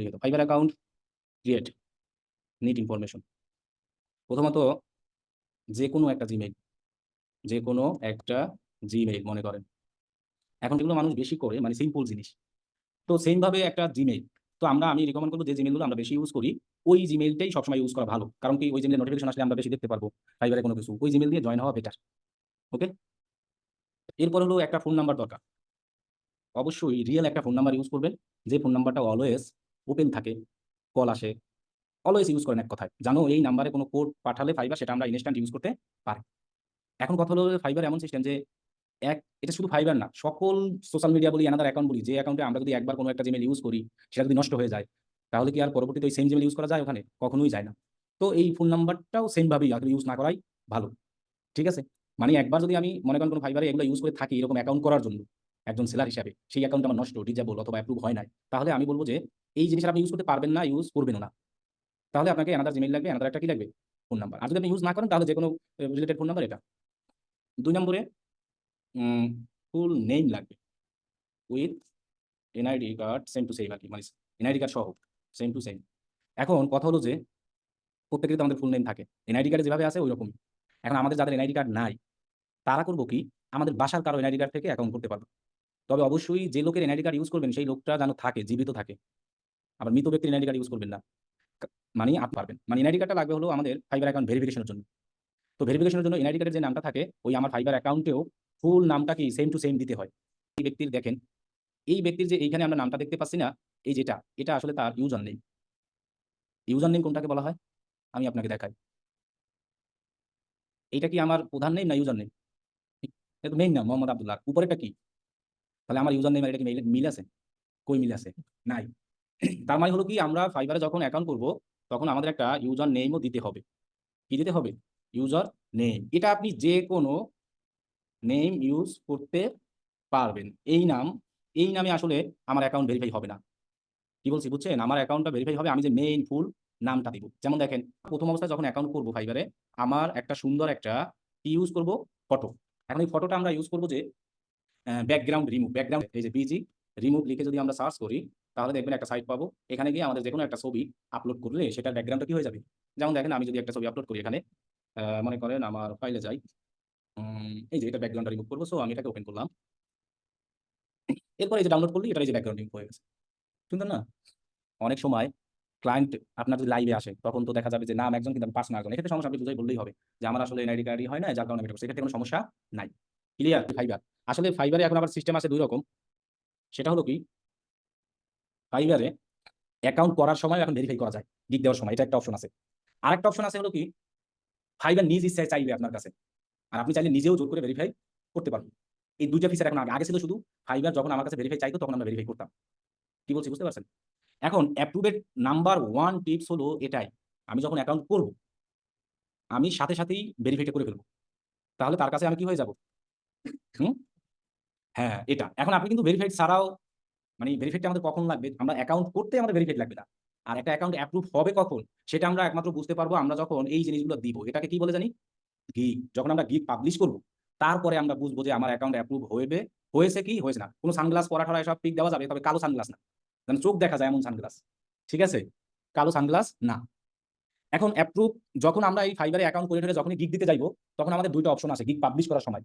লিখে দাও। Fibre account create, need information. প্রথমত যে কোনো একটা জিমেইল, যে কোনো একটা জিমেইল মনে করেন। এখন যেগুলো মানুষ বেশি করে মানে সিম্পল জিনিস। তো সেম ভাবে একটা জিমেইল, তো আমি রিকমেন্ড করবো যে জিমেইলগুলো আমরা বেশি ইউজ করি ওই জিমেইলটাই সবসময় ইউজ করা ভালো। কারণ কি ওই জিমেইলের নোটিফিকেশন আসলে আমরা বেশি দেখতে পারবো, ফাইবারে কোনো কিছু ওই জিমেইল দিয়ে জয়েন হওয়া বেটার। ওকে, এরপর হলো একটা ফোন নাম্বার দরকার। অবশ্যই রিয়েল একটা ফোন নাম্বার ইউজ করবেন, যে ফোন নাম্বারটা অলওয়েজ ওপেন থাকে, কল আসে, অলওয়েজ ইউজ করেন। এক কথায় জানো এই নাম্বারে কোনো কোড পাঠালে ফাইবার সেটা আমরা ইনস্ট্যান্ট ইউজ করতে পারি। এখন কথা হলো ফাইবার এমন সিস্টেম যে এটা শুধু ফাইবার না, সকল সোশ্যাল মিডিয়া বলি, অ্যানাদার অ্যাকাউন্ট বলি, যে অ্যাকাউন্টে আমরা যদি একবার কোনো একটা জিমেল ইউজ করি সেটা যদি নষ্ট হয়ে যায় তাহলে কি আর পরবর্তীতে ওই সেম জিমেল ইউজ করা যায়? ওখানে কখনোই যায় না। তো এই ফোন নাম্বারটাও সেম ভাবেই ইউজ না করাই ভালো। ঠিক আছে, মানে একবার যদি আমি মনে করেন কোনো ফাইবারে এগুলো ইউজ করে থাকি এরকম অ্যাকাউন্ট করার জন্য একজন সেলার হিসাবে, সেই অ্যাকাউন্ট আমার নষ্ট, ডিজেবল অথবা অ্যাপ্রুভ হয় নাই, তাহলে আমি বলবো যে এই জিনিসটা আপনি ইউজ করতে পারবেন না, ইউজ করবেনও না। তাহলে আপনাকে অ্যানাদার জিমেল লাগবে, অ্যানাদার একটা কি লাগবে? Phone number. আর যদি আপনি ইউজ না করেন তাহলে যে কোনো রিলেটেড ফোন নাম্বার এটা। 2 নম্বরে ফুল নেম লাগবে with NID card same to same আর কি, মানে এনআইডি কার্ড সহ সেম টু সেম। এখন কথা হলো যে প্রত্যেকেরই তো আমাদের ফুল নেম থাকে, এনআইডি কার্ডে যেভাবে আছে ওই রকমই। এখন আমাদের যাদের এনআইডি কার্ড নাই তারা করবো কি, আমাদের বাসার কারো এনআইডি কার্ড থেকে অ্যাকাউন্ট করতে পারবে। তবে অবশ্যই যে লোকের এনআইডি কার্ড ইউজ করবেন সেই লোকটা যেন থাকে, জীবিত থাকে। আবার মৃত ব্যক্তির এনআইডি কার্ড ইউজ করবেন না। মানে আপনি পারবেন, মানে এনআইডি কার্ডটা লাগবে হলো আমাদের ফাইবার অ্যাকাউন্ট ভেরিফিকেশনের জন্য। তো ভেরিফিকেশনের জন্য এনআইডি কার্ডের যে নামটা থাকে ওই আমার ফাইবার অ্যাকাউন্টেও ফুল নামটা কি সেম টু সেম দিতে হয়। এই ব্যক্তির দেখেন, এই ব্যক্তির যে এইখানে আমরা নামটা দেখতে পাচ্ছি না, এই যেটা, এটা আসলে তার ইউজার নেম। ইউজার নেম কোনটাকে বলা হয় আমি আপনাকে দেখাই। এইটা কি আমার প্রধান নেম না ইউজার নেম? এটা তো মেইন নাম মোহাম্মদ আব্দুল্লাহ, উপরেটা কি? তাহলে আমার ইউজার নেম আর এটা কি মিল আছে? কই মিল আছে? নাই। তার মানে হলো কি আমরা ফাইবারে যখন অ্যাকাউন্ট করব তখন আমাদের একটা ইউজার নেমও দিতে হবে। কি দিতে হবে? User name. এটা আপনি যে কোনো নেম ইউজ করতে পারবেন। এই নামে আসলে আমার অ্যাকাউন্ট ভেরিফাই হবে না। কি বলছি বুঝছেন? আমার অ্যাকাউন্টটা ভেরিফাই হবে আমি যে মেইন ফুল নামটা দিব। যেমন দেখেন, প্রথম অবস্থায় যখন অ্যাকাউন্ট করবো ফাইবারে, আমার একটা সুন্দর একটা কি ইউজ করব? ফটো। এখন এই ফটোটা আমরা ইউজ করবো যে ব্যাকগ্রাউন্ড রিমুভ, ব্যাকগ্রাউন্ড এই যে বিজি রিমুভ লিখে যদি আমরা সার্চ করি তাহলে দেখবেন একটা সাইট পাবো। এখানে গিয়ে আমাদের যে কোনো একটা ছবি আপলোড করলে সেটার ব্যাকগ্রাউন্ডটা কি হয়ে যাবে? যেমন দেখেন আমি যদি একটা ছবি আপলোড করি এখানে, মনে করেন আমার ফাইলে যাই, এই যে এটা ব্যাকগ্রাউন্ডটা রিমুভ করবো, সো আমি এটাকে ওপেন করলাম। এরপর এই যে ডাউনলোড করলি এটা এই যে ব্যাকগ্রাউন্ড রিমুভ হয়ে গেছে। সুন্দর না? অনেক সময় ক্লায়েন্ট আপনার যদি লাইভে আসে তখন তো দেখা যাবে যে নাম একজন কিন্তু পার্সোনাল একজন, এক্ষেত্রে সমস্যা আপনি বুঝাই বললেই হবে যে আমার আসলে এনআইডি কার্ডই হয় না যার কারণে আমি এটা করছি। এক্ষেত্রে কোনো সমস্যা নাই। ক্লিয়ার? ফাইবার আসলে ফাইবারে এখন আবার সিস্টেম আছে 2 রকম। সেটা হলো কি, ফাইবারে অ্যাকাউন্ট করার সময় এখন ভেরিফাই করা যায় গিগ দেওয়ার সময়, এটা একটা অপশন আছে। আরেকটা অপশন আছে হলো কি, ফাইবার নিজ ইচ্ছায় চাইবে আপনার কাছে, আর আপনি চাইলে নিজেও জোর করে ভেরিফাই করতে পারবেন। এই 2টা ফিচার এখন আগে আগে ছিল শুধু ফাইবার যখন আমার কাছে ভেরিফাই চাইতো তখন আমরা ভেরিফাই করতাম। কি বলছি বুঝতে পারছেন? এখন অ্যাপ্রুভের নাম্বার 1 টিপস হলো এটাই, আমি যখন অ্যাকাউন্ট করব আমি সাথে সাথেই ভেরিফাইটা করে ফেলবো। তাহলে তার কাছে আমি কি হয়ে যাব? হুম? হ্যাঁ, এটা। এখন আপনি কিন্তু ভেরিফাইড ছাড়াও, মানে ভেরিফাইডটা আমাদের কখন লাগবে? আমরা অ্যাকাউন্ট করতে আমাদের ভেরিফাইড লাগবে না। আর একটা অ্যাকাউন্ট অ্যাপ্রুভ হবে কখন? সেটা আমরা একমাত্র বুঝতে পারবো আমরা যখন এই জিনিসগুলো দিব। এটাকে কি বলে জানি? গিগ। যখন আমরা গিগ পাবলিশ করব, তারপরে আমরা বুঝবো যে আমার অ্যাকাউন্ট অ্যাপ্রুভ হয়েছে কি হয়েছে না। কোন সানগ্লাস পরা-টরা এসব পিক দেওয়া যাবে, তবে কালো সানগ্লাস না। যেন চোখ দেখা যায় এমন সানগ্লাস। ঠিক আছে? কালো সানগ্লাস না। এখন অ্যাপ্রুভ, যখন আমরা এই ফাইবারে অ্যাকাউন্ট করে ঠেলে যখনই গিগ দিতে যাইবো, তখন আমাদের 2টা অপশন আছে গিগ পাবলিশ করার সময়।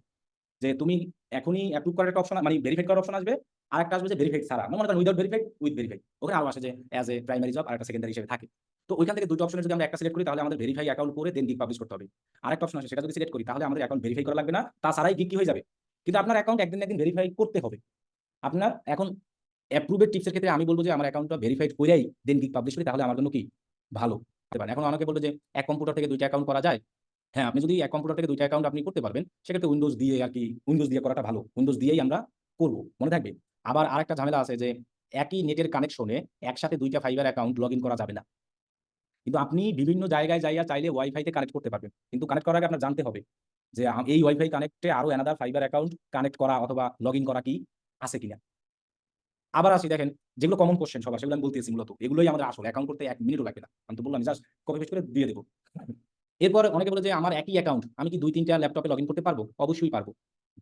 যে তুমি এখনই অ্যাপ্রুভ করার একটা অপশন, মানে ভেরিফাইড করার অপশন আসবে। আরেকটা আসবে যে ভেরিফাইড ছাড়া। মনে করেন উইদাউট ভেরিফাইড, উইথ ভেরিফাইড। ওখানে আরো আসে যে অ্যাজ এ প্রাইমারি জব আর একটা সেকেন্ডারি হিসেবে থাকে। তো ওইখান থেকে 2টা অপশনের যদি আমরা একটা সিলেক্ট করি তাহলে আমাদের ভেরিফাই অ্যাকাউন্ট করে দেন গিগ পাবলিশ করতে হবে। আরেকটা অপশন আছে সেটা যদি সিলেক্ট করি তাহলে আমাদের অ্যাকাউন্ট ভেরিফাই করা লাগবে না। তাছাড়াই গিগ কি হয়ে যাবে। কিন্তু আপনার অ্যাকাউন্ট একদিন না একদিন ভেরিফাই করতে হবে। আপনার এখন অ্যাপ্রুভের টিপসের ক্ষেত্রে আমি বলব যে আমার অ্যাকাউন্টটা ভেরিফাইড কইরাই দেন গিগ পাবলিশ করি, তাহলে আমার জন্য কি ভালো হতে পারে। এখন অনেকে বলবে যে এক কম্পিউটার থেকে 2টা অ্যাকাউন্ট করা যায়। হ্যাঁ, আপনি যদি এক কম্পিউটার থেকে 2টা অ্যাকাউন্ট আপনি করতে পারবেন, সেক্ষেত্রে উইন্ডোজ দিয়ে আর কি, উইন্ডোজ দিয়ে করাটা ভালো। উইন্ডোজ দিয়েই আমরা করব। মনে থাকবে। আবার আরেকটা ঝামেলা আছে যে একই নেটের কানেকশনে একসাথে 2টা ফাইবার অ্যাকাউন্ট লগইন করা যাবে না। কিন্তু আপনি বিভিন্ন জায়গায় যাইয়া চাইলে ওয়াইফাইতে কানেক্ট করতে পারবেন। কিন্তু কানেক্ট করার আগে আপনার জানতে হবে যে এই ওয়াইফাই কানেক্টে আরো অ্যানাদার ফাইবার অ্যাকাউন্ট কানেক্ট করা অথবা লগইন করা কি আছে কিনা। আবার আসি দেখেন, যেগুলো কমন কোশ্চেন সবার সেগুলো আমি বলতেছি মূলত। এগুলোই আমাদের আসল। অ্যাকাউন্ট করতে 1 মিনিটও লাগবে না। আমি তো বললাম জাস্ট কপি পেস্ট করে দিয়ে দেব। এরপরে অনেকে বলে যে আমার একই অ্যাকাউন্ট, আমি কি 2-3টা ল্যাপটপে লগইন করতে পারবো? অবশ্যই পারবো।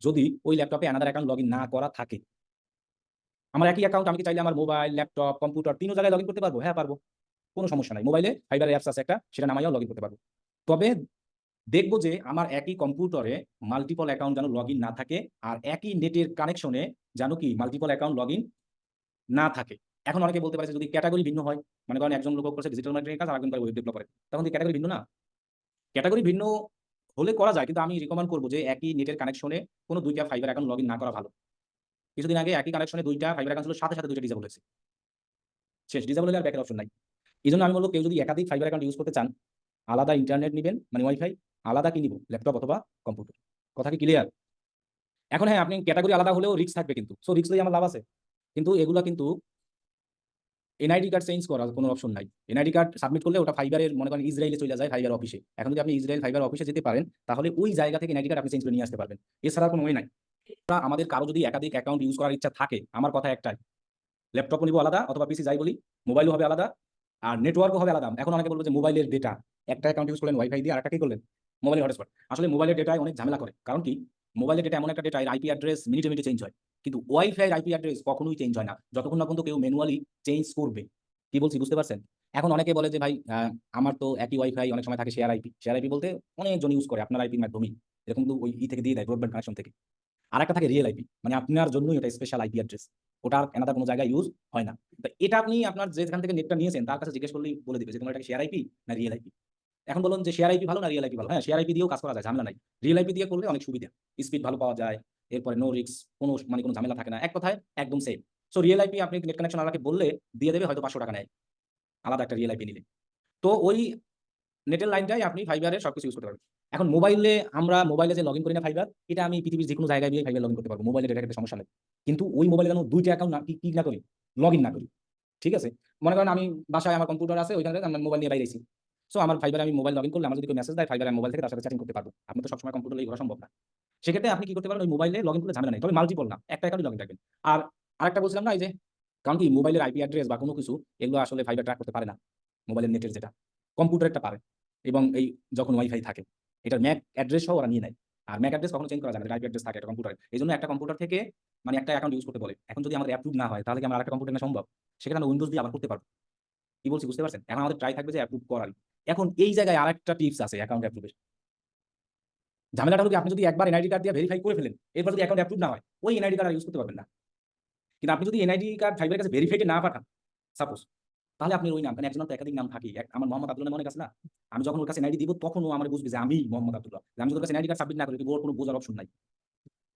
যদি ওই ল্যাপটপে অ্যানাদার অ্যাকাউন্ট লগইন না করা থাকে। আমার একই অ্যাকাউন্ট আমি কি চাইলে আমার মোবাইল, ল্যাপটপ, কম্পিউটার তিনও জায়গায় লগ ইন করতে পারবো? হ্যাঁ পারবো, কোনো সমস্যা নাই। মোবাইলে ফাইবার অ্যাপস আছে একটা, সেটা নামাইয়াও লগ ইন করতে পারবো। তবে দেখবো যে আমার একই কম্পিউটারে মাল্টিপল অ্যাকাউন্ট যেন লগ ইন না থাকে, আর একই নেটের কানেকশনে যেন কি মাল্টিপল অ্যাকাউন্ট লগ ইন না থাকে। এখন অনেকে বলতে পারে যে যদি ক্যাটাগরি ভিন্ন হয়, মনে করেন একজন লোক করছে ডিজিটাল মার্কেটিং কাজ আর একজন করে ওয়েব ডেভেলপারের, তখন কি ক্যাটাগরি ভিন্ন না? ক্যাটাগরি ভিন্ন হলে করা যায়, কিন্তু আমি রিকমেন্ড করবো যে একই নেটের কানেকশনে কোনো দুইটা ফাইবার অ্যাকাউন্ট লগ ইন না করা ভালো। কিছুদিন আগে একই কানেকশনে দুইটা ফাইবার অ্যাকাউন্ট ছিল, সাথে সাথে দুইটা ডিসেবল হয়েছে, শেষ। ডিসেবল হলে আর ব্যাকের অপশন নাই। এই জন্য আমি বলবো কেউ যদি একাধিক ফাইবার অ্যাকাউন্ট ইউজ করতে চান, আলাদা ইন্টারনেট নিবেন, মানে ওয়াইফাই, আলাদা কি নিব, ল্যাপটপ অথবা কম্পিউটার। কথা কি ক্লিয়ার? এখন হ্যাঁ, আপনি ক্যাটাগরি আলাদা হলেও রিস্ক থাকবে, কিন্তু সো রিস্ক আমার লাভ আছে। কিন্তু এগুলা কিন্তু এনআইডি কার্ড চেঞ্জ করার কোনো অপশন নাই। এনআইডি কার্ড সাবমিট করলে ওটা ফাইবারের, মনে করেন ইসরায়েলে চলে যায় ফাইবার অফিসে। এখন যদি আপনি ইসরায়েল ফাইবার অফিসে যেতে পারেন, তাহলে ওই জায়গা থেকে এনআইডি কার্ড আপনি চেঞ্জ করে নিয়ে আসতে পারবেন। এছাড়া কোনো ওয়ে নাই। আমাদের কারো যদি একাধিক অ্যাকাউন্ট ইউজ করার ইচ্ছা থাকে, আমার কথা একটাই, ল্যাপটপও নিব আলাদা অথবা পিসি যাই বলি, মোবাইলও হবে আলাদা, আর নেটওয়ার্কও হবে আলাদা। এখন অনেকে বলবো যে মোবাইলের ডেটা, একটা অ্যাকাউন্ট ইউজ করলেন ওয়াইফাই দিয়ে, আর একটা কি করলেন মোবাইলের হটস্পট। আসলে মোবাইলের ডেটায় অনেক ঝামেলা করে, কারণ কি মোবাইলের ডেটা এমন একটা ডেটা, এর আইপি অ্যাড্রেস মিনিটে মিনিটে চেঞ্জ হয়, কিন্তু ওয়াইফাই আইপি অ্যাড্রেস কখনোই চেঞ্জ হয় না যতক্ষণ না পর্যন্ত কেউ ম্যানুয়ালি চেঞ্জ করবে। কি বলছি বুঝতে পারছেন? এখন অনেকে বলে যে ভাই আমার তো একই ওয়াইফাই, অনেক সময় থাকে শেয়ার আইপি। শেয়ার আইপি বলতে অনেকজন ইউজ করে আপনার আইপির মাধ্যমেই, এরকম কিন্তু ওই ই থেকে দিয়ে দেয়, ব্রডব্যান্ড কানেকশন থেকে। আর একটা থাকে রিয়েল আইপি, মানে আপনার জন্যই এটা স্পেশাল আইপি অ্যাড্রেস, ওটা আর এনাদার কোনো জায়গায় ইউজ হয় না। তো এটা আপনি আপনার যেখান থেকে নেটটা নিয়েছেন তার কাছে জিজ্ঞেস করলেই বলে দিবে যে তোমার এটা শেয়ার আইপি না রিয়েল আইপি। এখন বলুন যে শেয়ার আইপি ভালো না রিয়েল আইপি ভালো? হ্যাঁ, শেয়ার আইপি দিয়েও কাজ করা যায়, ঝামেলা নাই। রিয়েল আইপি দিয়ে করলে অনেক সুবিধা, স্পিড ভালো পাওয়া যায়, এরপরে নো রিস্ক, কোনো মানে কোনো ঝামেলা থাকে না, এক কথায় একদম সেম। সো রিয়েল আইপি আপনি নেট কানেকশন আলাকে বললে দিয়ে দেবে, হয়তো 500 টাকা নেয় আলাদা একটা রিয়েল আইপি নিলে। তো ওই নেটের লাইনটাই আপনি ফাইবারে সবকিছু ইউজ করতে পারবেন। এখন মোবাইলে, আমরা মোবাইলে যে লগ ইন করি না ফাইবার, এটা আমি পৃথিবীর যে কোনো জায়গায় দিয়ে ফাইবার লগ ইন করতে পারবো, মোবাইলে ডেটা খেতে সমস্যা নেই। কিন্তু ওই মোবাইলে যেন দুইটা অ্যাকাউন্ট না কি না করি, লগ ইন না করি। ঠিক আছে? মনে করেন আমি বাসায় আমার কম্পিউটার আছে, ওইখানে আমি মোবাইল নিয়ে বাইরে আছি। সো আমার ফাইবারে আমি মোবাইল লগ ইন করলে, আমার যদি কেউ মেসেজ দেয় ফাইবারে, আমি মোবাইল থেকে তার সাথে চ্যাটিং করতে পারবো। আপনি তো সবসময় কম্পিউটার ঘোরা সম্ভব না। সেক্ষেত্রে আপনি কি করতে পারেন, ওই মোবাইলে লগ ইন করলে ঝামেলা নেই, তবে মাল্টিপল না, একটা অ্যাকাউন্টে লগ ইন রাখবেন। আর আরেকটা বলছিলাম না, এই যে কারণ কি মোবাইলের আইপি অ্যাড্রেস বা কোনো কিছু এগুলো আসলে ফাইবার ট্র্যাক করতে পারে না, মোবাইলের নেটের যেটা, কম্পিউটারটা পারে। এবং এই যখন ওয়াইফাই থাকে, এটার ম্যাক অ্যাড্রেস সহ ওরা নিয়ে নেয়। আর ম্যাক অ্যাড্রেস কখনো চেঞ্জ করা যায় না, আইপি অ্যাড্রেস থাকে একটা কম্পিউটারে। এই জন্য একটা কম্পিউটার থেকে মানে একটা অ্যাকাউন্ট ইউজ করতে বলে। এখন যদি আমাদের অ্যাপ্রুভ না হয়, তাহলে কি আমার আরেকটা কম্পিউটার নেওয়া সম্ভব? সেখানে আমি উইন্ডোজ দিয়ে আবার করতে পারবো। কি বলছি বুঝতে পারছেন? এখন আমাদের ট্রাই থাকবে যে অ্যাপ্রুভ করার। এখন এই জায়গায় আরেকটা টিপস আছে অ্যাকাউন্ট অ্যাপ্রুভের। ঝামেলাটা হলো কি, আপনি যদি একবার এনআইডি কার্ড দিয়ে ভেরিফাই করে ফেলেন, এরপর যদি অ্যাকাউন্ট অ্যাপ্রুভ না হয়, ওই এনআইডি কার্ড আর ইউজ করতে পারবেন না। কিন্তু আপনি যদি এনআইডি কার্ড ফাইভের কাছে ভেরিফাইড না পাঠান সাপোজ, তাহলে আপনি ওই নাম, মানে একজনের তো একাধিক নাম থাকে, আমার মোহাম্মদ আব্দুল্লাহ নামে অনেক আছে না, আমি যখন ওর কাছে এনআইডি দিব তখন ও আমার বুঝবে যে আমি মোহাম্মদ আব্দুল্লাহ। আমি যদি ওর কাছে এনআইডি কার্ড সাবমিট না করি, ওর কোনো বোঝার অপশন নাই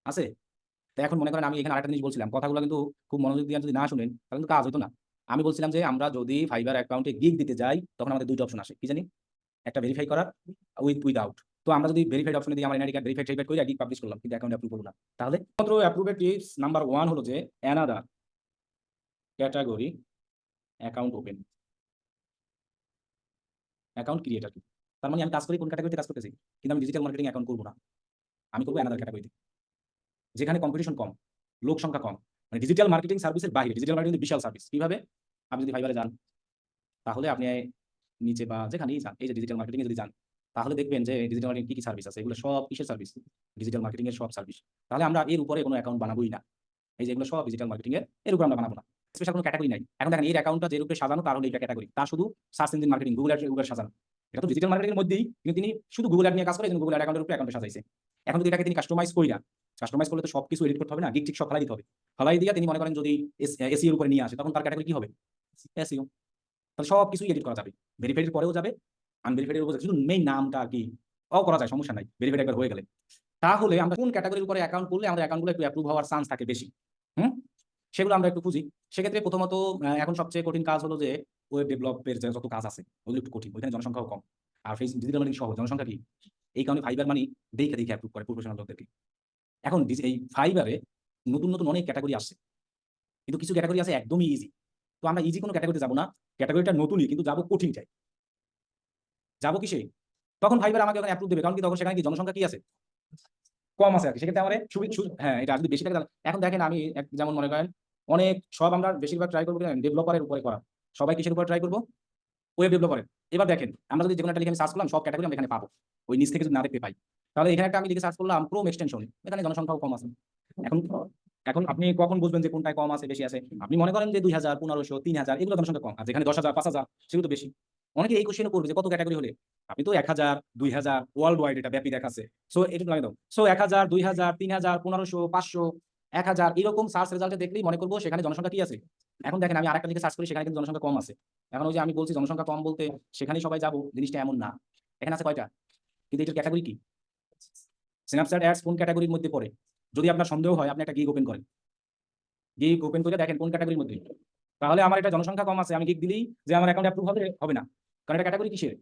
আছে। তো এখন মনে করেন আমি এখানে আরেকটা জিনিস বলছিলাম, কথাগুলো কিন্তু খুব মনোযোগ দিয়ে যদি না শুনেন তাহলে কিন্তু কাজ হতো না। আমি বলছিলাম যে আমরা যদি ফাইবার অ্যাকাউন্টে গিগ দিতে যাই, তখন আমাদের দুইটা অপশন আসে, কি জানি, একটা ভেরিফাই করার, উইদাউট। তো আমরা যদি ভেরিফাইড অপশনে দিয়ে আমার এনআইডি কার্ড ভেরিফাইড করে গিগ পাবলিশ করলাম, কিন্তু অ্যাকাউন্ট অ্যাপ্রুভ হলো না, তাহলে মাত্র অ্যাপ্রুভের টিপস নাম্বার 1 হলো যে another category account open, account creator. তার মানে আমি কাজ করি কোন ক্যাটাগরিতে কাজ করতেছি, কিন্তু আমি ডিজিটাল মার্কেটিং অ্যাকাউন্ট করবো না, আমি করবো অ্যানাদার ক্যাটাগরিতে, যেখানে কম্পিটিশন কম, লোক সংখ্যা কম, মানে ডিজিটাল মার্কেটিং সার্ভিসের বাইরে। ডিজিটাল মার্কেটিং বিশাল সার্ভিস। কিভাবে? আপনি যদি ফাইবারে যান, তাহলে আপনি নিচে বা যেখানেই যান, এই যে ডিজিটাল মার্কেটিং এ যদি যান, তাহলে দেখবেন যে ডিজিটাল মার্কেটিং কি কি সার্ভিস আছে, এগুলো সব কিসের সার্ভিস? ডিজিটাল মার্কেটিং এর সব সার্ভিস। তাহলে আমরা এর উপরে কোনো অ্যাকাউন্ট বানাবোই না, এই যে এগুলো সব ডিজিটাল মার্কেটিং এর উপর আমরা বানাবো না। স্পেশাল কোনো ক্যাটাগরি নাই। এখন দেখেন এর অ্যাকাউন্টটা যে রূপে সাজানো, তার হলো এটা ক্যাটাগরি, তার শুধু search engine marketing, Google ad উপরে সাজানো। এটা তো ডিজিটাল মার্কেটিং এর মধ্যেই, কিন্তু তিনি শুধু গুগল অ্যাড নিয়ে কাজ করে, এই জন্য গুগল অ্যাড অ্যাকাউন্টের উপরে অ্যাকাউন্টে সাজাইছে। এখন যদি এটাকে তিনি কাস্টমাইজ কইরা, কাস্টমাইজ করলে তো সবকিছু এডিট করতে হবে না, গিগ টিক সব ফেলাই দিতে হবে। ফেলাই দিয়ে তিনি মনে করেন যদি এসইও এর উপরে নিয়ে আসে, তখন তার ক্যাটাগরি কি হবে? এসইও। তাহলে সব কিছুই এডিট করা যাবে, ভেরিফাইডের পরেও যাবে, আনভেরিফাইডের উপরে শুধু মেইন নামটা আর কি করা যায়, সমস্যা নাই, ভেরিফাইড একবার হয়ে গেলে। তাহলে আমরা কোন ক্যাটাগরির উপরে অ্যাকাউন্ট করলে আমাদের অ্যাকাউন্টগুলো একটু অ্যাপ্রুভ হওয়ার চান্স থাকে বেশি, হুম, সেগুলো আমরা একটু খুঁজি। সেক্ষেত্রে প্রথমত এখন সবচেয়ে কঠিন কাজ হলো যে ওয়েব ডেভেলপের যে যত কাজ আছে ওগুলো একটু কঠিন, ওইখানে জনসংখ্যাও কম, আর ডিজিটাল মার্কেটিং সহ জনসংখ্যা কি, এই কারণে ফাইবার মানি দেখে দেখে অ্যাপ্রুভ করে প্রফেশনাল লোকদেরকে। এখন এই ফাইবারে নতুন নতুন অনেক ক্যাটাগরি আসছে, কিন্তু কিছু ক্যাটাগরি আছে একদমই ইজি। তো আমরা ইজি কোনো ক্যাটাগরিতে যাবো না, ক্যাটাগরিটা নতুনই কিন্তু যাবো কঠিন চাই, যাবো কিসে, তখন ফাইবার আমাকে ওখানে অ্যাপ্রুভ দেবে, কারণ কি তখন সেখানে কি জনসংখ্যা কি আছে, কম আছে আর কি। সেক্ষেত্রে আমার হ্যাঁ, এটা যদি বেশি টাকা। এখন দেখেন আমি যেমন মনে করেন অনেক সব আমরা বেশিরভাগ ট্রাই করবো ডেভেলপারের উপরে করা, সবাই কিসের উপরে ট্রাই করবো, ওয়েব ডেভেলপারের। এবার দেখেন আমরা যদি যেকোনো একটা লিখে আমি সার্চ করলাম, সব ক্যাটাগরি আমরা এখানে পাবো, ওই নিচ থেকে যদি না দেখতে পাই। তাহলে এখানে একটা আমি লিখে সার্চ করলাম ক্রোম এক্সটেনশন, এখানে জনসংখ্যাও কম আছে। এখন এখন আপনি কখন বুঝবেন যে কোনটায় কম আছে বেশি আছে? আপনি মনে করেন যে 2000, 1500, 3000 এগুলো জনসংখ্যা কম। আর যেখানে 10,000, 5,000 সেগুলো তো বেশি। অনেকে এই কোয়েশ্চেনও করবে যে কত ক্যাটেগরি হলে? আপনি তো 1000, 2000 ওয়ার্লড ওয়াইড এটা ব্যাপী দেখাচ্ছে। সো এটা লাগে দাও। সো 1000, 2000, 3000, 1500, 500, 1000 এরকম সার্চ রেজাল্টে দেখলেই মনে করব সেখানে জনসংখ্যা কি আছে। এখন দেখেন আমি আরেকটা লিখে সার্চ করি সেখানে কিন্তু জনসংখ্যা কম আছে। এখন ওই যে আমি বলছি জনসংখ্যা কম বলতে সেখানেই সবাই যাবো জিনিসটা এমন না। এখানে আছে কয়টা? কিন্তু এটার ক্যাটেগরি কি? স্ন্যাপচ্যাট অ্যাডস কোন ক্যাটেগরির মধ্যে পড়ে? যদি আপনার সন্দেহ হয় আপনি একটা গিগ ওপেন করেন। গিগ ওপেন করে দেখেন কোন ক্যাটেগরির মধ্যে। তাহলে আমার এটা জনসংখ্যা কম আছে আমি গিগ দিলেই যে আমার অ্যাকাউন্ট অ্যাপ্রুভ হবে হবে না। কারণ এটা ক্যাটেগরি কিসের?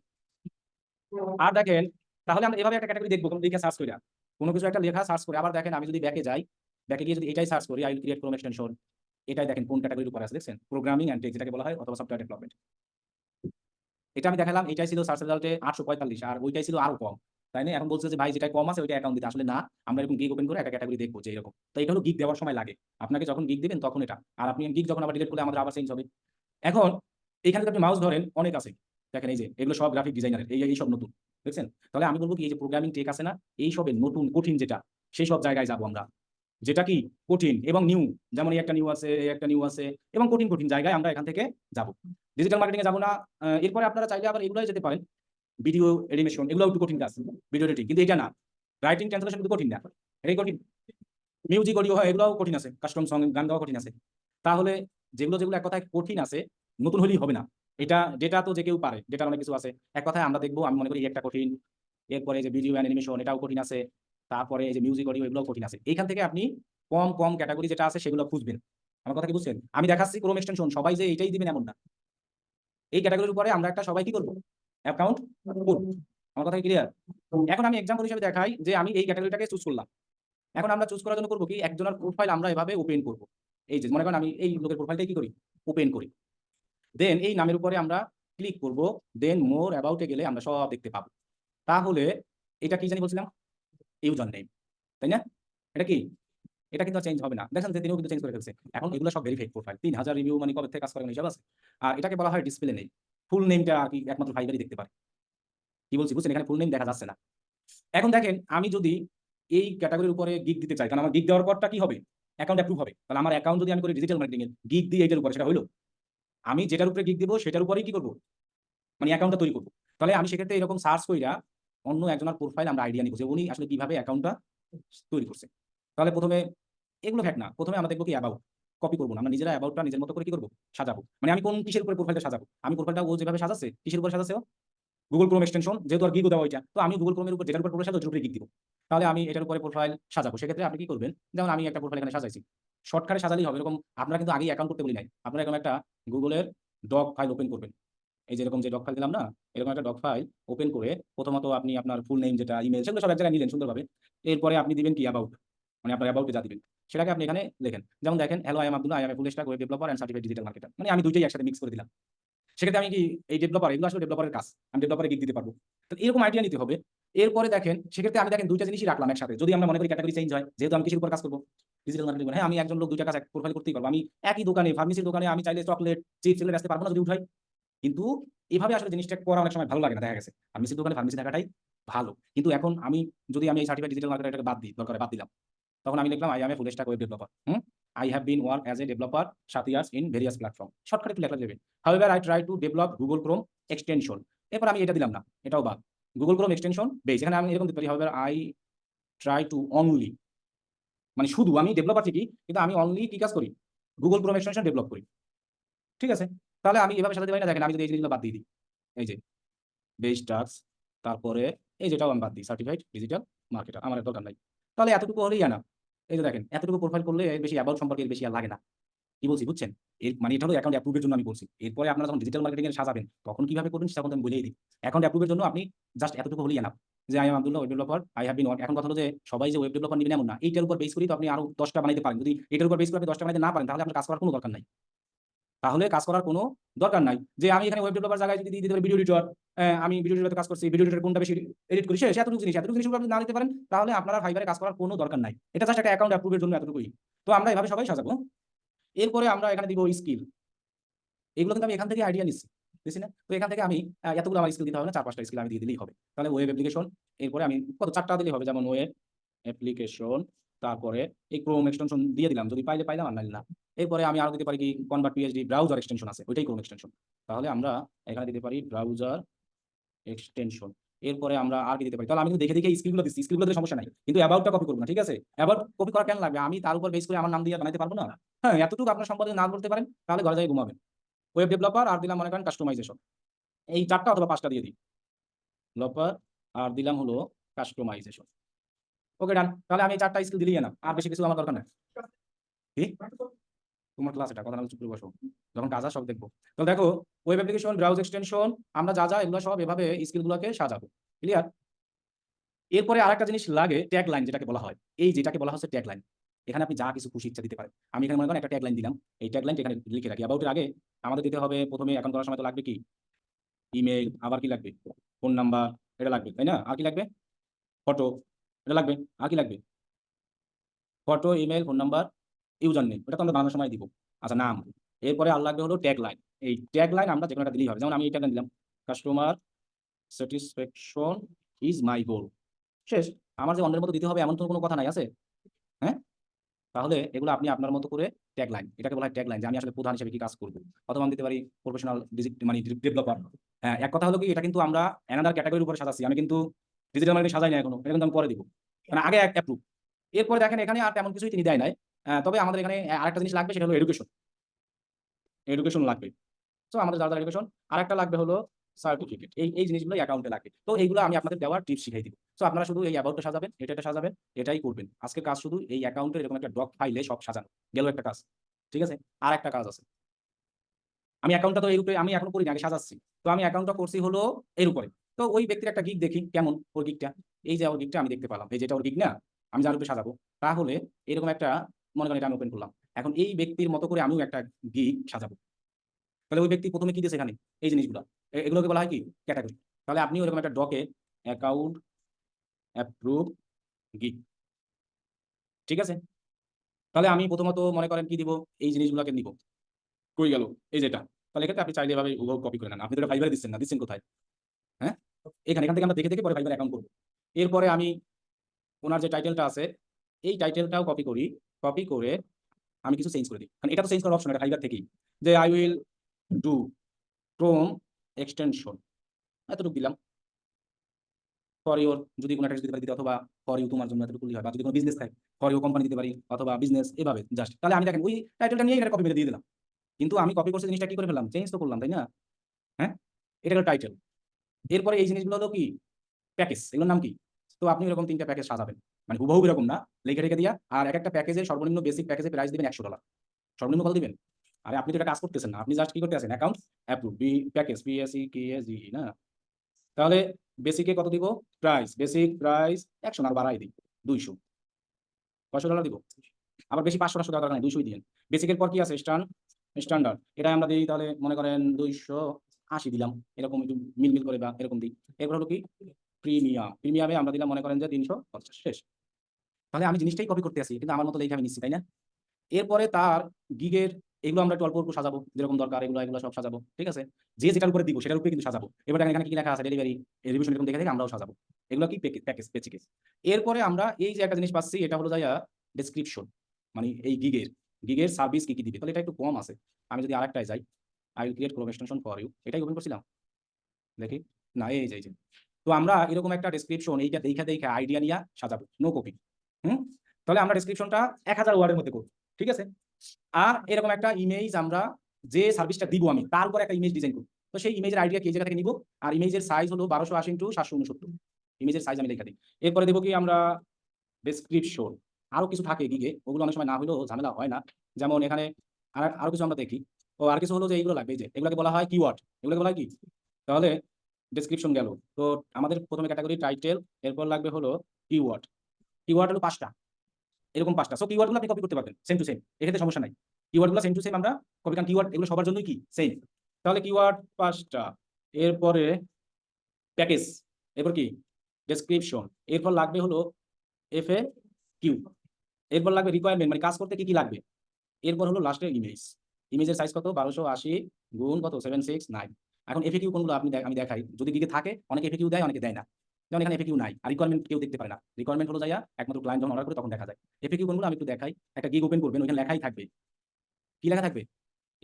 আর দেখেন তাহলে আমরা এভাবে একটা ক্যাটেগরি দেখবো কোন দিকে সার্চ কইরা। কোনো কিছু একটা লেখা সার্চ করে আবার দেখেন আমি যদি ব্যাকে যাই, ব্যাকে গিয়ে যদি এটাই সার্চ করি I will create Chrome extension. এটাই দেখেন কোন ক্যাটেগরির উপর আছে দেখছেন? প্রোগ্রামিং অ্যান্ড টেক যেটাকে বলা হয় অথবা সফটওয়্যার ডেভেলপমেন্ট। এটা আমি দেখালাম এটাই ছিল সার্চ রেজাল্টে 845 আর ওইটাই ছিল আরো কম। তাই না? এখন বলছে যে ভাই যেটা কম আছে ওইটা অ্যাকাউন্ট দিতে। আসলে না, আমরা এরকম গিগ ওপেন করে একটা ক্যাটেগরি দেখবো যে এরকম। তো এটা হলো গিগ দেওয়ার সময় লাগে। আপনাকে যখন গিগ দিবেন তখন এটা। আর আপনি গিগ যখন আবার ডিলিট করলে আমাদের আবার চেঞ্জ হবে। এখন এখানে যদি আপনি মাউস ধরেন অনেক আছে। দেখেন এই যে এগুলো সব গ্রাফিক ডিজাইনারের এই সব নতুন। দেখছেন? তাহলে আমি বলব কি এই যে প্রোগ্রামিং টেক আছে না? এই সবের নতুন কঠিন যেটা সেই সব জায়গায় যাবো আমরা। যেটা কি কঠিন এবং নিউ, যেমন এই একটা নিউ আছে, এই একটা নিউ আছে এবং কঠিন কঠিন জায়গায় আমরা এখান থেকে যাব। ডিজিটাল মার্কেটিং এ যাব না। এরপরে আপনারা চাইলে আবার এগুলোই যেতে পারেন। ভিডিও এনিমেশন এগুলো একটু কঠিন কাজ। ভিডিও এডিটিং কিন্তু এটা না। রাইটিং ট্রান্সলেশন কিন্তু কঠিন না। এটাই কঠিন। মিউজিক অডিও হয় এগুলোও কঠিন আছে। কাস্টম সং গান গাওয়া কঠিন আছে। তাহলে যেগুলো এক কথায় কঠিন আছে নতুন হলেই হবে না। এটা ডেটা তো যে কেউ পারে। ডেটার অনেক কিছু আছে। এক কথায় আমরা দেখবো আমি মনে করি এই একটা কঠিন। এরপরে যে ভিডিও অ্যানিমেশন এটাও কঠিন আছে। তারপরে এই যে মিউজিক অডিও এগুলোও কঠিন আছে। এইখান থেকে আপনি কম ক্যাটাগরি যেটা আছে সেগুলো খুঁজবেন। আমার কথা কি বুঝছেন? আমি দেখাচ্ছি ক্রোম এক্সটেনশন সবাই যে এটাই দিবেন এমন না। এই ক্যাটাগরির উপরে আমরা একটা সবাই কি করব? অ্যাকাউন্ট করব। আমার কথা কি ক্লিয়ার? এখন আমি এক্সাম্পল হিসেবে দেখাই যে আমি এই ক্যাটাগরিটাকে চুজ করলাম। এখন আমরা চুজ করার জন্য করব কি একজনের প্রোফাইল আমরা এভাবে ওপেন করব। এই যে মনে করেন আমি এই লোকের প্রোফাইলটাই কি করি? ওপেন করি। দেন এই নামের উপরে আমরা ক্লিক করব। দেন মোর অ্যাবাউট এ গেলে আমরা সব দেখতে পাবো। তাহলে এটা কি জানি বলছিলাম? User name. তাই না? এটা কি? এটা কিন্তু চেঞ্জ হবে না। দেখেন যে তিনিও কিন্তু চেঞ্জ করে ফেলছে। এখন এগুলো সব ভেরিফাইড প্রোফাইল। ৩০০০ রিভিউ মানে কবে থেকে কাজ করার হিসাব আছে। আর এটাকে বলা হয় ডিসপ্লে নেম। ফুল নেমটা আর কি একমাত্র ফাইবারই দেখতে পারে। কি বলছি বুঝছেন? এখানে ফুল নেম দেখা যাচ্ছে না। এখন দেখেন আমি যদি এই ক্যাটেগরির উপরে গিগ দিতে চাই, কারণ আমার গিগ দেওয়ার পরটা কি হবে? অ্যাকাউন্ট অ্যাপ্রুভ হবে। তাহলে আমার অ্যাকাউন্ট যদি আমি করি ডিজিটাল মার্কেটিং এর গিগ দিই এটার উপরে সেটা হইলো? আমি যেটার উপরে গিগ দিব সেটার উপরেই কি করব? মানে অ্যাকাউন্টটা তৈরি করব। তাহলে আমি সেক্ষেত্রে এরকম সার্চ কইরা অন্য একজনের প্রোফাইল আমরা আইডিয়া নিব যে উনি আসলে কিভাবে অ্যাকাউন্টটা তৈরি করছে। তাহলে ১ম এ এগুলো ফ্যাক্ট না। ১ম এ আমরা দেখব কি অ্যাবাউট। কপি করব না। আমরা নিজেরা অ্যাবাউটটা নিজের মতো করে কি করব? সাজাবো। মানে আমি কোন কিসের উপরে প্রোফাইলটা সাজাবো? আমি প্রোফাইলটা ও যেভাবে সাজাচ্ছে, কিসের উপরে সাজাচ্ছে ও? Google Chrome এক্সটেনশন যেহেতু আর গিগও দেওয়া ওইটা। তো আমি Google Chrome এর উপর যেটার উপর প্রোফাইল সাজাবো ওটার উপরে গিগ দিব। তাহলে আমি এটার উপরে প্রোফাইল সাজাবো। সেক্ষেত্রে আপনি কি করবেন? যেমন আমি একটা প্রোফাইল এখানে সাজাইছি। শর্টকাটে সাজালেই হবে। এরকম আপনারা কিন্তু আগেই অ্যাকাউন্ট করতে বলি নাই। আপনারা এরকম একটা Google এর ডক ফাইল ওপেন করবেন। এই যে এরকম যে ডক ফাইল দিলাম না? এরকম একটা ডক ফাইল ওপেন করে প্রথমত আপনি আপনার ফুল নেম যেটা ইমেইল সেগুলো সব এক জায়গায় নিলেন সুন্দরভাবে। এরপরে আপনি দিবেন কি অ্যাবাউট। মানে আপনার অ্যাবাউট এ যা দিবেন। সেটাকে আপনি এখানে লেখেন। যেমন দেখেন, "hello, I am Abdullah. I M A full stack web developer and certified digital marketer." মানে আমি ২ টাই একসাথে মিক্স করে দিলাম। সেক্ষেত্রে আমি কি এই ডেভেলপার এগুলো আসলে ডেভেলপারের কাজ। আমি ডেভেলপারে গিগ দিতে পারবো। তো এরকম আইডিয়া নিতে হবে। এরপরে দেখেন সেক্ষেত্রে আমি দেখেন ২ টা জিনিসই রাখলাম একসাথে। যদি আমরা মনে করি ক্যাটেগরি চেঞ্জ হয়, যেহেতু আমি কিসের উপর কাজ করব? Digital marketing. হ্যাঁ, আমি একজন লোক ২ টা কাজ এক প্রোফাইল করতেই পারবো। আমি একই দোকানে ফার্মেসির দোকানে আমি চাইলে চকলেট, চিপস এগুলো বেচতে পারবো না যদি উঠাই? কিন্তু এভাবে আসলে জিনিসটা করা অনেক সময় ভালো লাগে না দেখা গেছে। ফার্মেসির দোকানে ফার্মেসি থাকাটাই ভালো। কিন্তু এখন আমি যদি আমি এই সার্টিফাইড ডিজিটাল মার্কেটার এটাকে বাদ দিই, দরকার হয় বাদ দিলাম। তখন আমি লিখলাম, "I am a full stack web developer. I have been work as a developer 7 years in various platform." শর্টকাটে একটু লেখা যাবে। However, I try to develop Google Chrome extension. এরপর আমি এটা দিলাম না। এটাও বাদ। Google Chrome extension base এখানে আমি এরকম দিতে পারি, "However, I try to only" মানে শুধু আমি ডেভেলপার ঠিকই, কিন্তু আমি অনলি কি কাজ করি? Google Chrome extension ডেভেলপ করি। ঠিক আছে? তাহলে আমি এভাবে সাজাতে পারি না? দেখেন আমি যদি এই জিনিসগুলো বাদ দিয়ে দিই। এই যে বেস টাস্ক, তারপরে এই যেটাও আমি বাদ দিই সার্টিফাইড ডিজিটাল মার্কেটার আমার আর দরকার নাই। তাহলে এতটুকু হলেই এনাফ। এই যে দেখেন এতটুকু প্রোফাইল করলে এর বেশি অ্যাবাউট সম্পর্কে এর বেশি আর লাগে না। কি বলছি বুঝছেন? এর মানে এটা হলো অ্যাকাউন্ট অ্যাপ্রুভ এর জন্য আমি বলছি। এরপরে আপনারা যখন ডিজিটাল মার্কেটিং এর সাজাবেন তখন কিভাবে করবেন সেটা কিন্তু আমি বলেই দিই। অ্যাকাউন্ট অ্যাপ্রুভ এর জন্য আপনি জাস্ট এতটুকু হলেই এনাফ। যে I am Abdullah web developer, I have been work. এখন কথা হলো যে সবাই যে ওয়েব ডেভেলপার নিবেন এমন না। এইটার উপর বেস করেই তো আপনি আরো ১০ টা বানাইতে পারেন। যদি এটার উপর বেস করে আপনি ১০ টা বানাইতে না পারেন তাহলে আপনার কাজ করার কোনো দরকার নাই। তাহলে কাজ করার কোনো দরকার নাই। যে আমি এখানে ওয়েব ডেভেলপার জায়গায় যদি দিয়ে দিতে পারি ভিডিও এডিটর, আমি ভিডিও এডিটরে কাজ করছি, ভিডিও এডিটর কোনটা বেশি এডিট করি শেষ এতটুকু জিনিস উপর আপনি না দিতে পারেন তাহলে আপনারা ফাইবারে কাজ করার কোনো দরকার নাই। এটা জাস্ট একটা অ্যাকাউন্ট অ্যাপ্রুভ এর জন্য এতটুকুই। তো আমরা এভাবে সবাই সাজাবো। এরপরে আমরা এখানে দিব স্কিল। এগুলো কিন্তু আমি এখান থেকে আইডিয়া নিচ্ছি। বুঝছি না? তো এখান থেকে আমি এতগুলো আমার স্কিল দিতে হবে না, ৪-৫ টা স্কিল আমি দিয়ে দিলেই হবে। তাহলে ওয়েব অ্যাপ্লিকেশন, এরপরে আমি কত ৪ টা দিলেই হবে যেমন ওয়েব অ্যাপ্লিকেশন তারপরে এই ক্রোম এক্সটেনশন দিয়ে দিলাম, যদি পাইলে পাইলাম আর নাইলে না। এরপরে আমি আরো দিতে পারি কি কনভার্ট পিএইচডি ব্রাউজার এক্সটেনশন আছে, ওইটাই ক্রোম এক্সটেনশন। তাহলে আমরা এখানে দিতে পারি ব্রাউজার এক্সটেনশন। এরপরে আমরা আর কি দিতে পারি, তাহলে আমি কিন্তু দেখে দেখে স্কিলগুলো দিচ্ছি, স্কিলগুলো দিলে সমস্যা নাই, কিন্তু অ্যাবাউটটা কপি করবো না, ঠিক আছে? অ্যাবাউট কপি করা কেন লাগবে? আমি তার উপর বেস করে আমার নাম দিয়ে বানাইতে পারবো না? হ্যাঁ, এতটুকু আপনার সম্পর্কে না বলতে পারেন তাহলে ঘরে যাই ঘুমাবেন। ওয়েব ডেভেলপার আর দিলাম মনে করেন কাস্টমাইজেশন, এই 4টা অথবা 5টা দিয়ে দিই। ডেভেলপার আর দিলাম হলো কাস্টমাইজেশন। ওকে ডান। তাহলে আমি এই 4টা স্কিল দিলেই না, আর বেশি কিছু আমার দরকার নাই। কি তোমার ক্লাস এটা, কথা না বলে চুপ করে বসো, যখন কাজ সব দেখবো। তো দেখো, ওয়েব অ্যাপ্লিকেশন, ব্রাউজ এক্সটেনশন, আমরা যা যা এগুলো সব এভাবে স্কিলগুলোকে সাজাবো। ক্লিয়ার? এরপরে আরেকটা জিনিস লাগে, ট্যাগ লাইন যেটাকে বলা হয়। এই যেটাকে বলা হচ্ছে ট্যাগ লাইন, এখানে আপনি যা কিছু খুশি ইচ্ছা দিতে পারেন। আমি এখানে মনে করেন একটা ট্যাগ লাইন দিলাম, এই ট্যাগ লাইনটা এখানে লিখে রাখি। অ্যাবাউটের আগে আমাদের দিতে হবে প্রথমে অ্যাকাউন্ট করার সময় তো লাগবে কি ইমেইল, আবার কি লাগবে ফোন নাম্বার, এটা লাগবে তাই না? আর কি লাগবে ফটো, এটা লাগবে। আর কি লাগবে photo, email, phone number, user name, এটা তো আমরা বানানোর সময় দিব। আচ্ছা নাম। এরপরে আর লাগবে হলো ট্যাগ লাইন। এই ট্যাগ লাইন আমরা যে কোনো একটা দিলেই হবে, যেমন আমি এই ট্যাগ লাইন দিলাম, কাস্টমার স্যাটিসফ্যাকশন ইজ মাই গোল। শেষ। আমার যে অন্যের মতো দিতে হবে এমন তো কোনো কথা নাই আছে? হ্যাঁ, তাহলে এগুলো আপনি আপনার মতো করে ট্যাগ লাইন, এটাকে বলা হয় ট্যাগ লাইন, যে আমি আসলে প্রধান হিসেবে কি কাজ করবো। অথবা আমি দিতে পারি প্রফেশনাল মানে ডেভেলপার। হ্যাঁ, এক কথা হলো কি, এটা কিন্তু আমরা অ্যানাদার ক্যাটাগরির উপরে সাজাচ্ছি, আমি কিন্তু ডিজিটাল মার্কেটিং সাজাই না এখনো, এটা কিন্তু আমি পরে দিব, মানে আগে অ্যাপ্রুভ। এরপরে দেখেন এখানে আর তেমন কিছুই তিনি দেয় নাই। তবে আমাদের এখানে আরেকটা জিনিস লাগবে, সেটা হলো এডুকেশন। এডুকেশন লাগবে। তো আমাদের যারা এডুকেশন, আর একটা লাগবে হলো সার্টিফিকেট। এই জিনিসগুলো অ্যাকাউন্টে লাগবে। তো এইগুলো আমি আপনাদের দেওয়ার টিপস শিখিয়ে দিব। তো আপনারা শুধু এই অ্যাবাউটটা সাজাবেন, এটা সাজাবেন, এটাই করবেন। আজকের কাজ শুধু এই অ্যাকাউন্টে এরকম একটা ডক ফাইলে সব সাজানো গেল একটা কাজ। ঠিক আছে? আর একটা কাজ আছে। আমি অ্যাকাউন্টটা তো এই রূপে আমি এখন করিনি, আগে সাজাচ্ছি। তো আমি অ্যাকাউন্টটা করছি হলো এর উপরে। তো ওই ব্যক্তির একটা গিগ দেখি কেমন ওর গিগটা। এই যে ওর গিগটা আমি দেখতে পেলাম, এই যেটা ওর গিগ না, আমি যার উপরে সাজাবো, তাহলে এরকম একটা, মনে করেন এটা আমি ওপেন করলাম। এখন এই ব্যক্তির মতো করে আমিও একটা গিগ সাজাবো। তাহলে ওই ব্যক্তি প্রথমে কি দিয়েছে এখানে, এই জিনিসগুলো, এগুলোকে বলা হয় কি ক্যাটাগরি। তাহলে আপনি ওরকম একটা ডকে অ্যাকাউন্ট অ্যাপ্রুভ গিগ, ঠিক আছে? তাহলে আমি প্রথমত মনে করেন কি দিব, এই জিনিসগুলোকে নিব। কই গেল এই যেটা, তাহলে এক্ষেত্রে আপনি চাইলে এভাবে হুবহু কপি করে নেন। আপনি তো এটা ফাইবারে দিচ্ছেন না, দিচ্ছেন কোথায়? হ্যাঁ, এখান থেকে আমরা দেখে দেখে পরে ফাইবার অ্যাকাউন্ট করবো। এরপরে আমি ওনার যে টাইটেলটা আছে, এই টাইটেলটাও কপি করি। কপি করে আমি কিছু চেঞ্জ করে দিই, কারণ এটা তো চেঞ্জ করার অপশন, এটা ফাইবার থেকেই, যে I will do Chrome extension, এতটুকু দিলাম। ফর ইউর যদি কোনো একটা দিতে পারি দিতে, অথবা ফর ইউ তোমার জন্য এতটুকু হয়, বা যদি কোনো বিজনেস থাকে ফর ইউ কোম্পানি দিতে পারি, অথবা বিজনেস, এভাবে জাস্ট। তাহলে আমি দেখেন ওই টাইটেলটা নিয়ে এটা কপি মেরে দিয়ে দিলাম, কিন্তু আমি কপি করছি জিনিসটা কি করে ফেললাম, চেঞ্জ তো করলাম তাই না? হ্যাঁ, এটা হলো টাইটেল। এরপরে এই জিনিসগুলো হলো কি প্যাকেজ, এগুলোর নাম কি? তো আপনি এরকম 3টা প্যাকেজ সাজাবেন, মানে হুবহু এরকম না, লিখে রেখে দিয়া। আর এক একটা প্যাকেজের সর্বনিম্ন বেসিক প্যাকেজের প্রাইস দিবেন $100। সর্বনিম্ন কত দিবেন? আরে আপনি তো এটা কাজ করতেছেন না, আপনি জাস্ট কি করতে আছেন, অ্যাকাউন্ট অ্যাপ্রুভ বি প্যাকেজ পিএসই কেএসই না। তাহলে বেসিকে কত দিব, প্রাইস, বেসিক প্রাইস 100 আর বাড়াই দিই 200, $500 দিব। আবার বেশি 500 টাকা দরকার নাই, 200 দিন। বেসিকের পর কি আছে, স্ট্যান্ডার্ড, এটা আমরা দিই তাহলে মনে করেন 280 দিলাম, এরকম একটু মিল করে বা এরকম দিই। এরপর হলো কি প্রিমিয়ামে আমরা দিলাম মনে করেন যে 350, শেষ। তাহলে আমি জিনিসটাই কপি করতে আছি, কিন্তু আমার মতো লেখা আমি নিচ্ছি তাই না? এরপরে তার গিগের এগুলো আমরা একটু অল্প অল্প সাজাবো, যেরকম দরকার এগুলো এগুলো সব সাজাবো, ঠিক আছে? যে যেটার উপরে দিব সেটার উপরে কিন্তু সাজাবো। এবার দেখেন এখানে কি লেখা আছে, ডেলিভারি, রিভিউশন, এরকম দেখে দেখে আমরাও সাজাবো। এগুলো কি প্যাকেজ বেসিক। এরপরে আমরা এই যে একটা জিনিস পাচ্ছি, এটা হলো যাইয়া ডেসক্রিপশন, মানে এই গিগের সার্ভিস কি কি দিবে। তাহলে এটা একটু কম আছে। আমি যদি আরেকটায় যাই, I will create Chrome extension for you, এটাই ওপেন করছিলাম, দেখি না, এই যে এই যে। তো আমরা এরকম একটা ডেসক্রিপশন এইটা দেখা দেখা আইডিয়া নিয়ে সাজাবো, নো কপি। হুম, তাহলে আমরা ডেসক্রিপশনটা 1000 ওয়ার্ডের মধ্যে করব, ঠিক আছে? আর এরকম একটা ইমেজ, আমরা যে সার্ভিসটা দিব আমি তার উপর একটা ইমেজ ডিজাইন করব। তো সেই ইমেজের আইডিয়া কি এই জায়গা থেকে নিব, আর ইমেজের সাইজ হলো 1280 × 769, ইমেজের সাইজ আমি লেখা দিই। এরপরে দেবো কি আমরা ডেসক্রিপশন, আরো কিছু থাকে গিগে, ওগুলো অনেক সময় না হলেও ঝামেলা হয় না। যেমন এখানে আরো কিছু আমরা দেখি। ও আর কিছু হলো যে এইগুলো লাগবে, এই যে এগুলোকে বলা হয় কিওয়ার্ড, এগুলোকে বলা হয় কি? তাহলে ডেসক্রিপশন গেল। তো আমাদের প্রথমে ক্যাটাগরি টাইটেল, এরপর লাগবে হলো কিওয়ার্ড। কিওয়ার্ড হলো 5টা, এরকম 5টা। সো কিওয়ার্ডগুলো আপনি কপি করতে পারবেন সেম টু সেম, এক্ষেত্রে সমস্যা নাই। কিওয়ার্ডগুলো সেম টু সেম আমরা কপি, কারণ কিওয়ার্ড এগুলো সবার জন্যই কি সেম। তাহলে কিওয়ার্ড 5টা, এরপরে প্যাকেজ, এরপর কি ডেসক্রিপশন, এরপর লাগবে হলো FAQ, এরপর লাগবে রিকোয়ারমেন্ট, মানে কাজ করতে কি কি লাগবে। এরপর হলো লাস্টে ইমেজের সাইজ কত, 1280 × কত 769। এখন FAQ কোনগুলো আপনি আমি দেখাই, যদি গিগে থাকে, অনেকে FAQ দেয় অনেকে দেয় না। যেমন এখানে এফএকিউ নাই, আর রিকোয়ারমেন্ট কেউ দেখতে পারে না। রিকোয়ারমেন্ট হলো যাইয়া একমাত্র ক্লায়েন্ট যখন অর্ডার করে তখন দেখা যায়। এফএকিউ কোনগুলো আমি একটু দেখাই। একটা গিগ ওপেন করবেন, ওইখানে লেখাই থাকবে। কি লেখা থাকবে?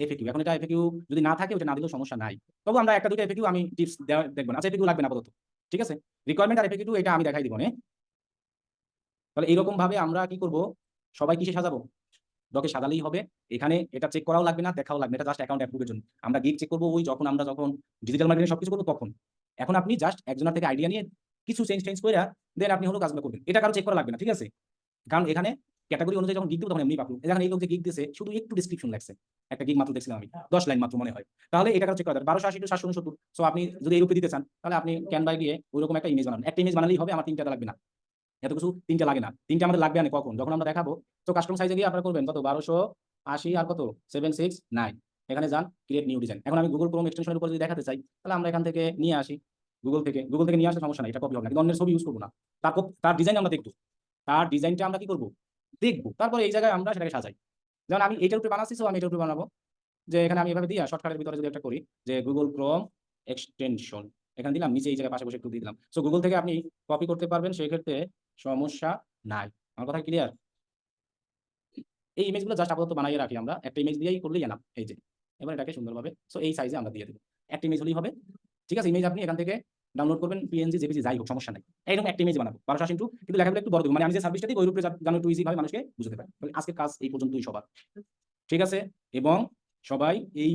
এফএকিউ। এখন এটা এফএকিউ যদি না থাকে ওটা না দিলেও সমস্যা নাই। তবু আমরা একটা দুইটা এফএকিউ আমি টিপস দেওয়া দেখব না। আচ্ছা এফএকিউ লাগবে না আপাতত। ঠিক আছে? রিকোয়ারমেন্ট আর এফএকিউ এটা আমি দেখাই দিব নে। তাহলে এইরকম ভাবে আমরা কি করব? সবাই কিসে সাজাবো? ডকে সাজালেই হবে। এখানে এটা চেক করাও লাগবে না, দেখাও লাগবে না। এটা জাস্ট অ্যাকাউন্ট অ্যাপ্রুভের জন্য। আমরা গিগ চেক করব ওই যখন ডিজিটাল মার্কেটিং সবকিছু করব তখন। এখন আপনি জাস্ট একজনের থেকে আইডিয়া নিয়ে কিছু চেঞ্জ কইরা দেন আপনি হলো কাজগুলো করবেন। এটা কারো চেক করা লাগবে না। ঠিক আছে? কারণ এখানে ক্যাটেগরি অনুযায়ী যখন গিগ দিব তখন এমনি পাবো। দেখেন এই লোক যে গিগ দিছে শুধু একটু ডেসক্রিপশন লেখছে। একটা গিগ মাত্র দেখছিলাম আমি। 10 লাইন মাত্র মনে হয়। তাহলে এটা কারো চেক করা দরকার। 1280 টু 769। সো আপনি যদি এই রূপে দিতে চান তাহলে আপনি ক্যানভায় গিয়ে ওইরকম একটা ইমেজ বানান। একটা ইমেজ বানালেই হবে, আমার ৩টা লাগবে না। এত কিছু ৩টা লাগে না। ৩টা আমাদের লাগবে না কখন? যখন আমরা দেখাবো। তো কাস্টম সাইজে গিয়ে আপনারা করবেন কত? 1280 আর কত? 769 এখানে যান ক্রিয়েট নিউ ডিজাইন। এখন আমি Google Chrome এক্সটেনশনের উপর যদি দেখাতে চাই, তাহলে আমরা এখান থেকে নিয়ে আসি। Google থেকে নিয়ে আসলে সমস্যা নাই। এটা কপি হবে না। কিন্তু অন্যের ছবি ইউজ করব না। তার ডিজাইন আমরা দেখব। তার ডিজাইনটা আমরা কি করব? দেখব। তারপরে এই জায়গায় আমরা সেটাকে সাজাই। যেমন আমি এইটার উপরে বানাচ্ছি, সো আমি এটার উপরে বানাবো। যে এখানে আমি এভাবে দিয়া শর্টকাটের ভিতরে যদি একটা করি যে Google Chrome এক্সটেনশন। এখানে দিলাম, নিচে এই জায়গায় পাশে বসে একটু দিয়ে দিলাম। সো Google থেকে আপনি কপি করতে পারবেন, সেক্ষেত্রে সমস্যা নাই। আমার কথা ক্লিয়ার? এই ইমেজগুলো জাস্ট আপাতত বানাইয়ে রাখি আমরা। একটা ইমেজ দিয়েই করলেই এনাফ। এই যে। এবার এটাকে সুন্দরভাবে সো এই সাইজে আমরা দিয়ে দেব। একটা ইমেজ হলেই হবে। ঠিক আছে? ইমেজ আপনি এখান থেকে ডাউনলোড করবেন, পিএনজি, জেপিজি যাই হোক সমস্যা নাই। এইরকম একটা ইমেজ বানাবো। 1280 কিন্তু লেখাগুলো একটু বড় দেব। মানে আমি যে সার্ভিসটা দিই ওই রূপে যেন একটু ইজি ভাবে মানুষকে বুঝতে পারে। তাহলে আজকের কাজ এই পর্যন্তই সবার। ঠিক আছে? এবং সবাই এই